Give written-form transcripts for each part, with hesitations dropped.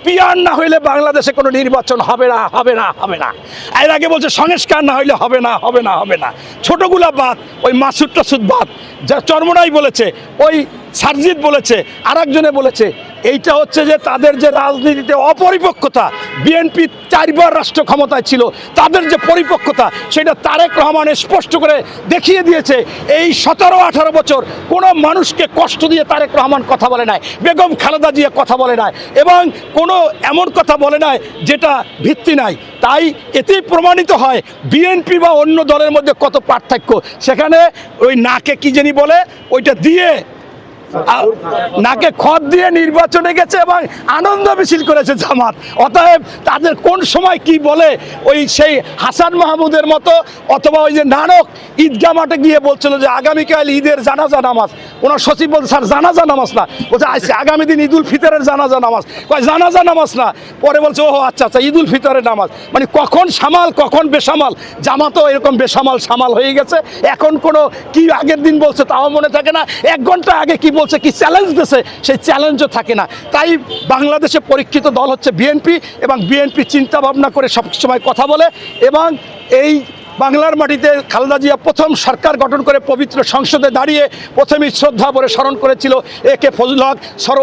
Peer না হইলে বাংলাদেশে কোনো নির্বাচন হবে না হবে না হবে না। এর আগে বলছে সংস্কার না হইলে হবে না হবে না হবে না। ছোটগুলা বাদ, ওই মাসুদ টাসুদ বাদ, যা চরমনাই বলেছে, ওই সারজিৎ বলেছে, আরেকজনে বলেছে। এইটা হচ্ছে যে তাদের যে রাজনীতিতে অপরিপক্কতা, বিএনপি 4 বার রাষ্ট্র ক্ষমতায় ছিল, তাদের যে পরিপক্কতা সেটা তারেক রহমান স্পষ্ট করে দেখিয়ে দিয়েছে। এই 17-18 বছর কোনো মানুষকে কষ্ট দিয়ে তারেক রহমান কথা বলে নাই, বেগম খালেদা জিয়া কথা বলে নাই, এবং কোনো এমন কথা বলে নাই যেটা ভিত্তি নাই। তাই এতেই প্রমাণিত হয় বিএনপি বা অন্য দলের মধ্যে কত পার্থক্য। সেখানে ওই নাকে কি জানি বলে, ওইটা দিয়ে নাকে খত দিয়ে নির্বাচনে গেছে এবং আনন্দ মিছিল করেছে জামাত। অতএব তাদের কোন সময় কি বলে, ওই সেই হাসান মাহমুদের মতো, অথবা ওই যে নানক ঈদগাহ মাঠে গিয়ে বলছিল যে আগামীকাল ঈদের জানাজা নামাজ, ওনার সচিব বলছে স্যার জানাজা নামাজ না, বলছে আগামী দিন ঈদুল ফিতরের জানাজা নামাজ, কয় জানাজা নামাজ না, পরে বলছে ও আচ্ছা আচ্ছা ঈদুল ফিতরের নামাজ। মানে কখন সামাল কখন বেসামাল, জামাতও এরকম বেসামাল সামাল হয়ে গেছে। এখন কোনো কি আগের দিন বলছে তাও মনে থাকে না, 1 ঘন্টা আগে কি বলছে, কি চ্যালেঞ্জ দিয়েছে সেই চ্যালেঞ্জও থাকে না। তাই বাংলাদেশে পরীক্ষিত দল হচ্ছে বিএনপি, এবং বিএনপি চিন্তা ভাবনা করে সব সময় কথা বলে। এবং এই বাংলার মাটিতে খালেদা জিয়া প্রথম সরকার গঠন করে পবিত্র সংসদে দাঁড়িয়ে প্রথমেই শ্রদ্ধা ভরে স্মরণ করেছিল একে ফজলুল হক,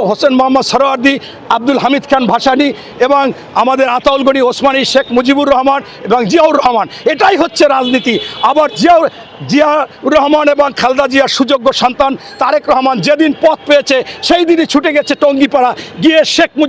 হোসেন মোহাম্মদ সরোয়ার্দী, আব্দুল হামিদ খান ভাসানী, এবং আমাদের আতাউল গনি ওসমানী, শেখ মুজিবুর রহমান এবং জিয়াউর রহমান। এটাই হচ্ছে রাজনীতি। আবার জিয়াউর রহমান এবং খালেদা জিয়ার সুযোগ্য সন্তান তারেক রহমান যেদিন পথ পেয়েছে সেই দিনই ছুটে গেছে টঙ্গিপাড়া গিয়ে শেখ